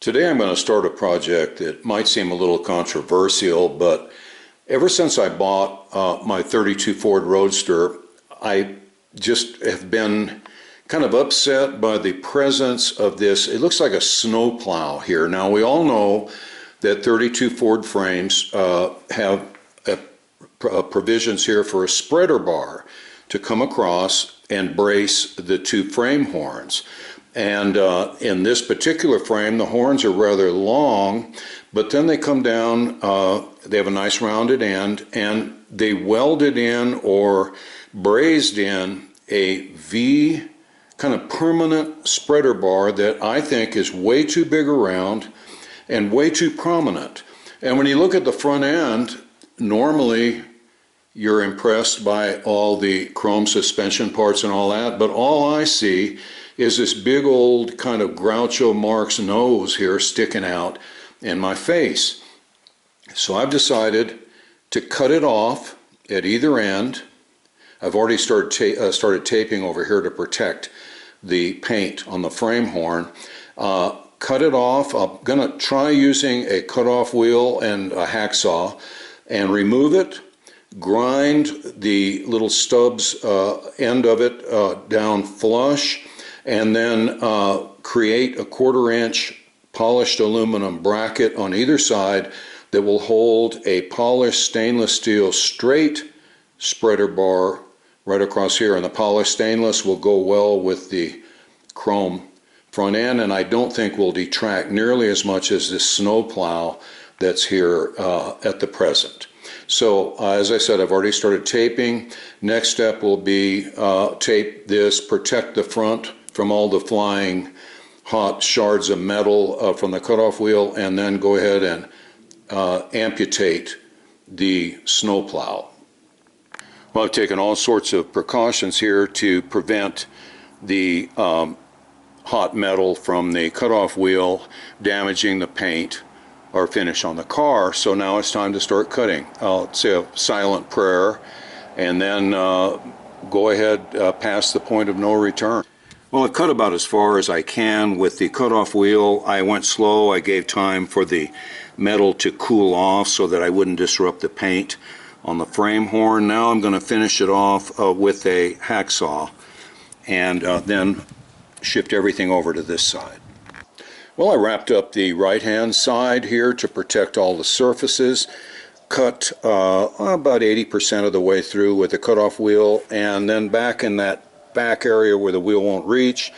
Today I'm going to start a project that might seem a little controversial, but ever since I bought my 32 Ford Roadster, I just have been kind of upset by the presence of this. It looks like a snow plow here. Now we all know that 32 Ford frames have provisions here for a spreader bar to come across and brace the two frame horns. And in this particular frame, the horns are rather long, but then they come down, they have a nice rounded end, and they welded in or brazed in a V kind of permanent spreader bar that I think is way too big around and way too prominent. And when you look at the front end, normally you're impressed by all the chrome suspension parts and all that, but all I see is this big old kind of Groucho Marx nose here sticking out in my face. So I've decided to cut it off at either end. I've already started taping over here to protect the paint on the frame horn. Cut it off. I'm going to try using a cutoff wheel and a hacksaw and remove it, grind the little stubs end of it down flush, and then create a 1/4 inch polished aluminum bracket on either side that will hold a polished stainless steel straight spreader bar right across here. And the polished stainless will go well with the chrome front end, and I don't think will detract nearly as much as this snow plow that's here at the present. So as I said, I've already started taping. Next step will be tape this, protect the front from all the flying hot shards of metal from the cutoff wheel, and then go ahead and amputate the snow plow. Well, I've taken all sorts of precautions here to prevent the hot metal from the cutoff wheel damaging the paint or finish on the car. So now it's time to start cutting. I'll say a silent prayer and then go ahead past the point of no return. Well, I've cut about as far as I can with the cutoff wheel. I went slow. I gave time for the metal to cool off so that I wouldn't disrupt the paint on the frame horn. Now I'm going to finish it off with a hacksaw and then shift everything over to this side. Well, I wrapped up the right-hand side here to protect all the surfaces. Cut about 80% of the way through with the cutoff wheel, and then back in that back area where the wheel won't reach,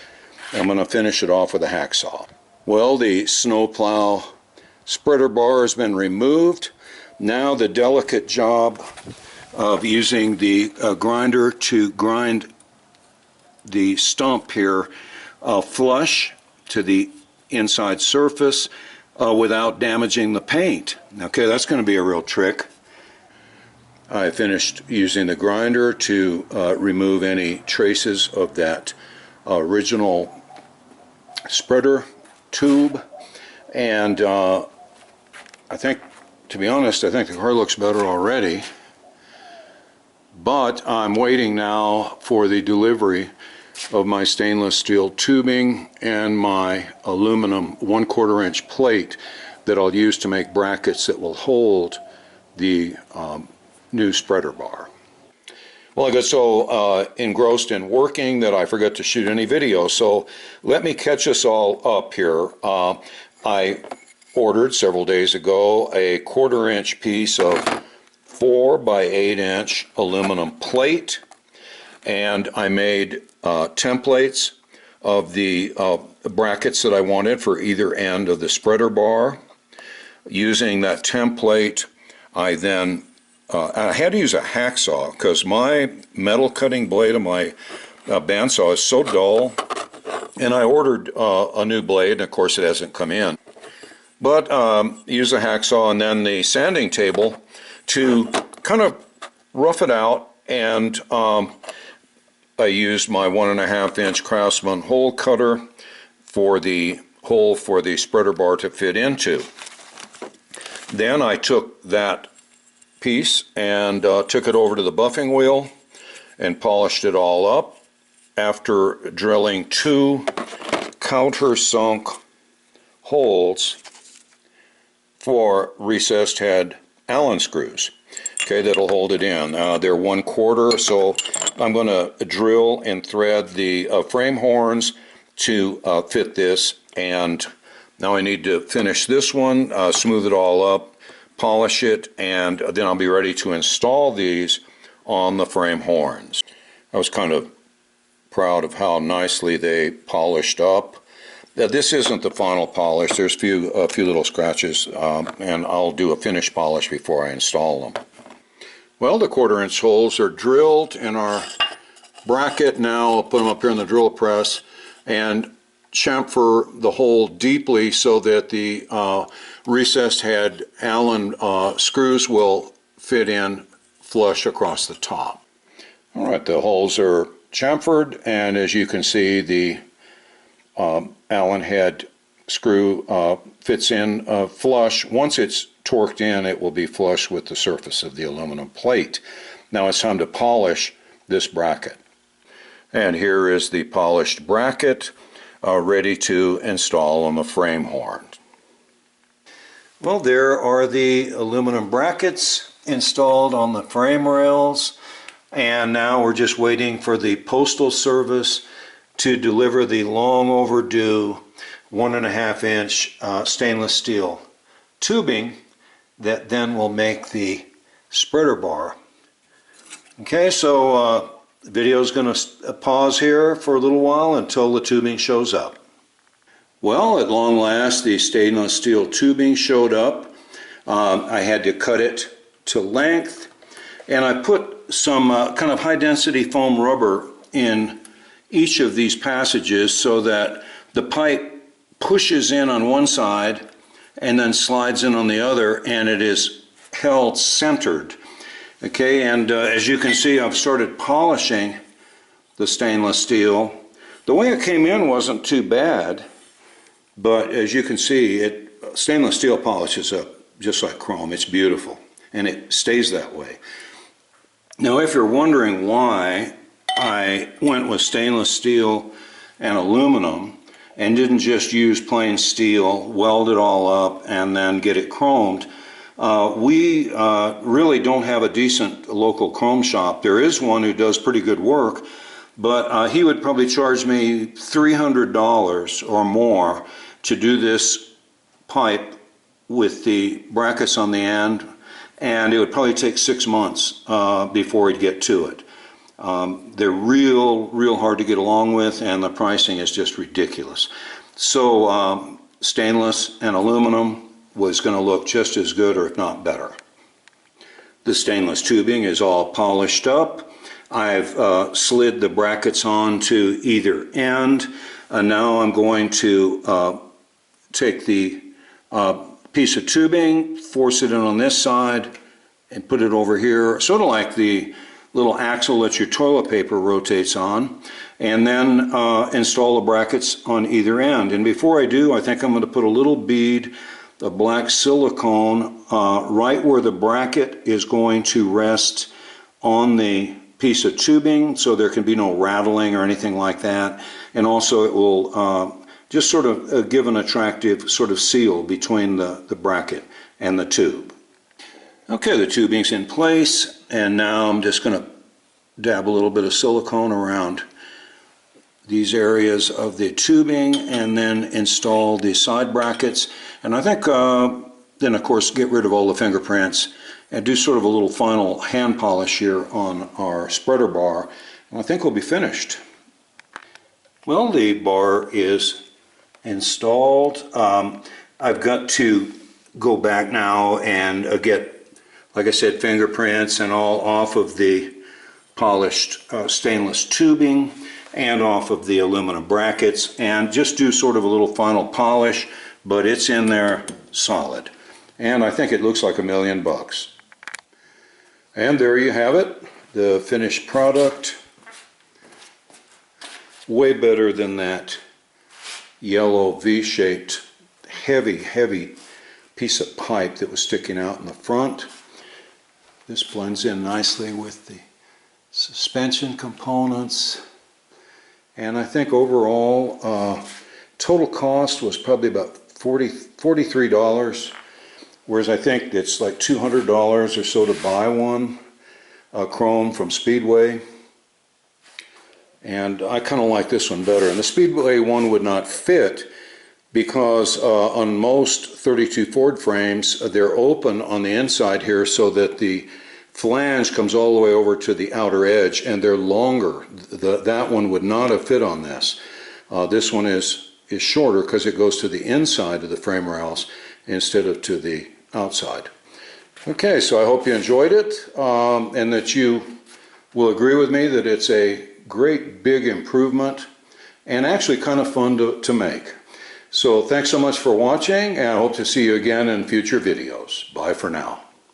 I'm going to finish it off with a hacksaw. Well, the snow plow spreader bar has been removed. Now the delicate job of using the grinder to grind the stump here flush to the inside surface without damaging the paint. Okay, that's going to be a real trick. I finished using the grinder to remove any traces of that original spreader tube, and I think, to be honest, I think the car looks better already, but I'm waiting now for the delivery of my stainless steel tubing and my aluminum 1/4 inch plate that I'll use to make brackets that will hold the new spreader bar. Well, I got so engrossed in working that I forgot to shoot any video, so let me catch us all up here. I ordered several days ago a 1/4 inch piece of 4 by 8 inch aluminum plate, and I made templates of the brackets that I wanted for either end of the spreader bar. Using that template, I then I had to use a hacksaw because my metal cutting blade of my bandsaw is so dull, and I ordered a new blade, and of course it hasn't come in. But use a hacksaw and then the sanding table to kind of rough it out, and I used my 1.5 inch Craftsman hole cutter for the hole for the spreader bar to fit into. Then I took that piece and took it over to the buffing wheel and polished it all up after drilling 2 countersunk holes for recessed head Allen screws. Okay, that'll hold it in. They're 1/4, so I'm going to drill and thread the frame horns to fit this. And now I need to finish this one, smooth it all up, polish it, and then I'll be ready to install these on the frame horns. I was kind of proud of how nicely they polished up. This isn't the final polish. There's a few little scratches, and I'll do a finish polish before I install them. Well, the 1/4-inch holes are drilled in our bracket. Now I'll put them up here in the drill press and chamfer the hole deeply so that the recessed head Allen screws will fit in flush across the top. All right, the holes are chamfered, and as you can see, the Allen head screw fits in flush. Once it's torqued in, it will be flush with the surface of the aluminum plate. Now it's time to polish this bracket. And here is the polished bracket ready to install on the frame horn. Well, there are the aluminum brackets installed on the frame rails, and now we're just waiting for the Postal Service to deliver the long overdue 1.5-inch stainless steel tubing that then will make the spreader bar. Okay, so the video is going to pause here for a little while until the tubing shows up. Well, at long last, the stainless steel tubing showed up. I had to cut it to length, and I put some kind of high density foam rubber in each of these passages so that the pipe pushes in on one side and then slides in on the other, and it is held centered. Okay, and as you can see, I've started polishing the stainless steel. The way it came in wasn't too bad, but as you can see, stainless steel polishes up just like chrome. It's beautiful, and it stays that way. Now, if you're wondering why I went with stainless steel and aluminum and didn't just use plain steel, weld it all up, and then get it chromed, we really don't have a decent local chrome shop. There is one who does pretty good work, but he would probably charge me $300 or more to do this pipe with the brackets on the end, and it would probably take 6 months before he'd get to it. They're real hard to get along with, and the pricing is just ridiculous. So stainless and aluminum was going to look just as good, or if not better. The stainless tubing is all polished up. I've slid the brackets on to either end, and now I'm going to take the piece of tubing, force it in on this side, and put it over here, sort of like the little axle that your toilet paper rotates on, and then install the brackets on either end. And before I do, I think I'm going to put a little bead of black silicone right where the bracket is going to rest on the piece of tubing, so there can be no rattling or anything like that. And also it will just sort of give an attractive sort of seal between the bracket and the tube. Okay, the tubing's in place, and now I'm just going to dab a little bit of silicone around these areas of the tubing and then install the side brackets. And I think then of course get rid of all the fingerprints and do sort of a little final hand polish here on our spreader bar, and I think we'll be finished. Well, the bar is installed. I've got to go back now and get, like I said, fingerprints and all off of the polished stainless tubing and off of the aluminum brackets, and just do sort of a little final polish, but it's in there solid. And I think it looks like $1,000,000. And there you have it, the finished product. Way better than that yellow V-shaped heavy piece of pipe that was sticking out in the front. This blends in nicely with the suspension components, and I think overall total cost was probably about $43, whereas I think it's like $200 or so to buy one, chrome from Speedway. And I kind of like this one better. And the Speedway one would not fit because on most 32 Ford frames, they're open on the inside here so that the flange comes all the way over to the outer edge, and they're longer. That one would not have fit on this. This one is shorter because it goes to the inside of the frame rails instead of to the outside. Okay, so I hope you enjoyed it and that you will agree with me that it's a great big improvement and actually kind of fun to make. So thanks so much for watching, and I hope to see you again in future videos. Bye for now.